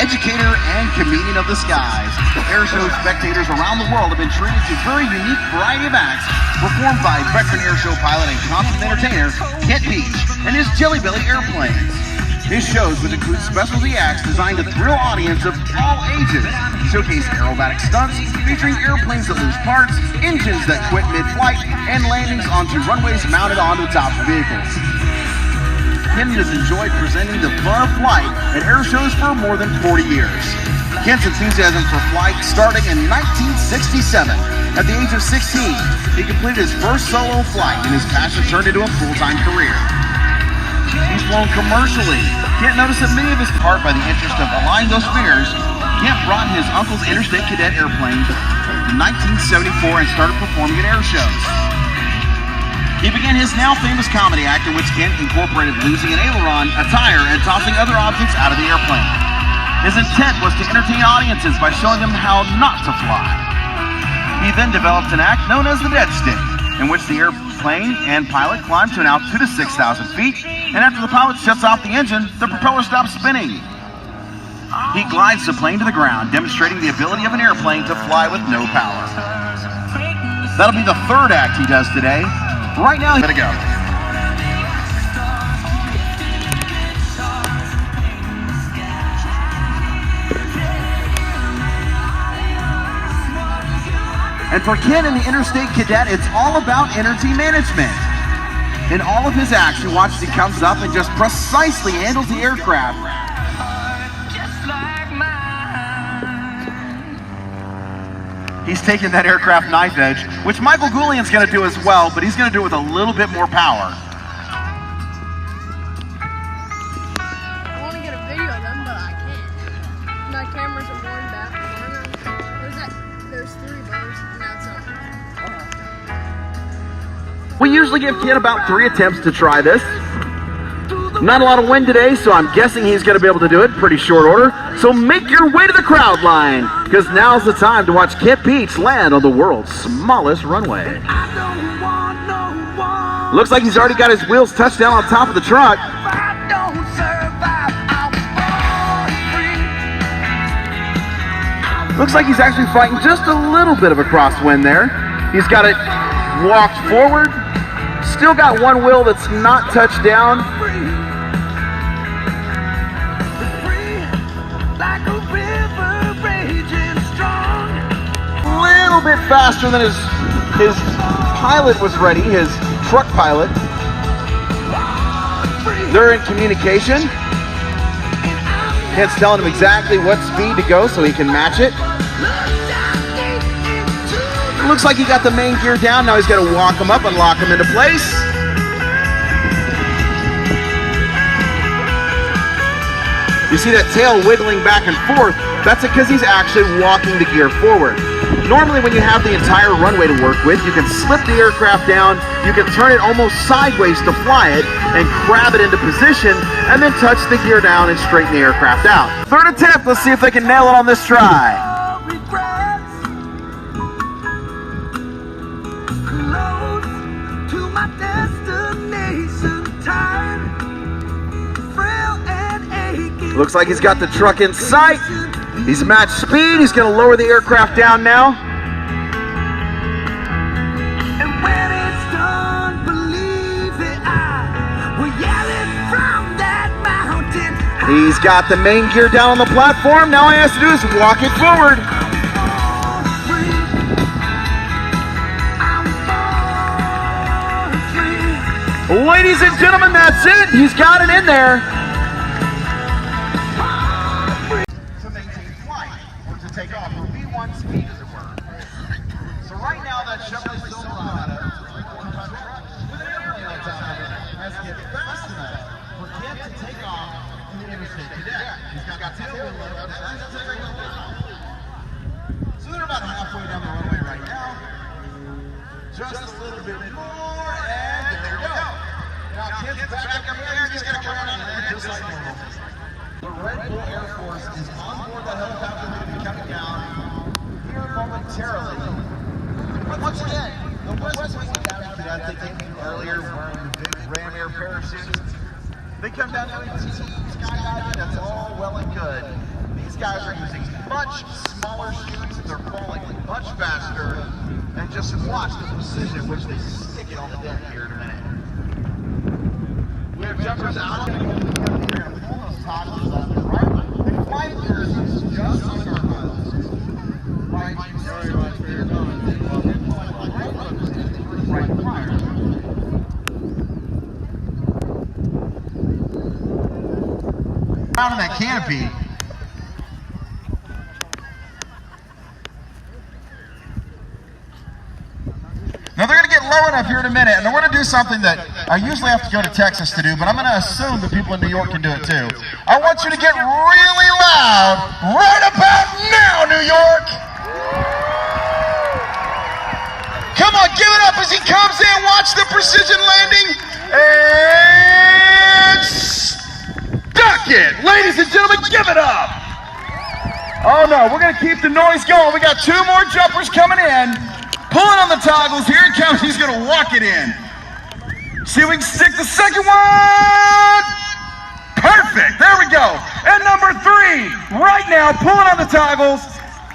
educator, and comedian of the skies. Airshow spectators around the world have been treated to a very unique variety of acts performed by veteran Airshow pilot and constant entertainer Peitsch and his Jelly Belly airplanes. His shows, which include specialty acts designed to thrill audience of all ages, showcase aerobatic stunts featuring airplanes that lose parts, engines that quit mid-flight, and landings onto runways mounted onto the top of vehicles. Ken has enjoyed presenting the fun of flight at airshows for more than 40 years. Ken's enthusiasm for flight starting in 1967. At the age of 16, he completed his first solo flight, and his passion turned into a full-time career. He's flown commercially. Kent noticed that many of his part by the interest of allaying those fears. Kent brought his uncle's Interstate Cadet airplane in 1974 and started performing at air shows. He began his now famous comedy act in which Kent incorporated losing an aileron, a tire, and tossing other objects out of the airplane. His intent was to entertain audiences by showing them how not to fly. He then developed an act known as the dead stick, in which the airplane and pilot climb to an altitude of 6,000 feet, and after the pilot shuts off the engine, the propeller stops spinning. He glides the plane to the ground, demonstrating the ability of an airplane to fly with no power. That'll be the third act he does today. Right now, let it go. And for Ken and the Interstate Cadet, it's all about energy management. In all of his acts, you watch as he comes up and just precisely handles the aircraft. He's taking that aircraft knife edge, which Michael Goulian's going to do as well, but he's going to do it with a little bit more power. I want to get a video of them, but I can't. My cameras are worn back. There's 3 bars, and that's all. We usually give Ken about 3 attempts to try this. Not a lot of wind today, so I'm guessing he's going to be able to do it pretty short order. So make your way to the crowd line, because now's the time to watch Ken Peitsch land on the world's smallest runway. Looks like he's already got his wheels touched down on top of the truck. Looks like he's actually fighting just a little bit of a crosswind there. He's got it walked forward. Still got one wheel that's not touched down. A little bit faster than his pilot was ready, his truck pilot. They're in communication. Kent's telling him exactly what speed to go so he can match it. Looks like he got the main gear down. Now he's got to walk him up and lock him into place. You see that tail wiggling back and forth? That's because he's actually walking the gear forward. Normally when you have the entire runway to work with, you can slip the aircraft down, you can turn it almost sideways to fly it, and grab it into position, and then touch the gear down and straighten the aircraft out. Third attempt, let's see if they can nail it on this try. Looks like he's got the truck in sight. He's matched speed. He's going to lower the aircraft down now. And when it's done, believe that I will yell it from that mountain. He's got the main gear down on the platform. Now all he has to do is walk it forward. Ladies and gentlemen, that's it. He's got it in there. Take off or V1 speed, as it were. So right now that Chevrolet Silverado with an airplane on top of it has to get fast enough for Kent to take off in the Interstate Cadet. He's got tailwind load up, so they're about halfway down the runway right now. Just a little bit more, and there we go. Now Kent's back up here, he's going to come around and land just like normal. The Redbull Air Force is on board that helicopter that will be coming down here momentarily. But once again, the West Wing Cadet they came in earlier wearing the big Ram Air parachutes. They come down there and skydiving, that's all well and good. These These guys are using much smaller chutes. They're falling much faster. And just watch the precision in which they stick it on the deck here in a minute. We have jumpers out. We're going to pull those toggles up and right. And flight gears is just under our pilots. Right. Very much where you're going. Right prior. Out of that canopy. Now they're going to get low enough here in a minute, and they're going to do something that I usually have to go to Texas to do, but I'm going to assume that people in New York can do it too. I want you to get really loud right about now, New York! Come on, give it up as he comes in. Watch the precision landing. And stuck it! Ladies and gentlemen, give it up! Oh no, we're going to keep the noise going. We got 2 more jumpers coming in. Pulling on the toggles, here it comes, he's gonna walk it in. See if we can stick the second one! Perfect, there we go. And number 3, right now, pulling on the toggles,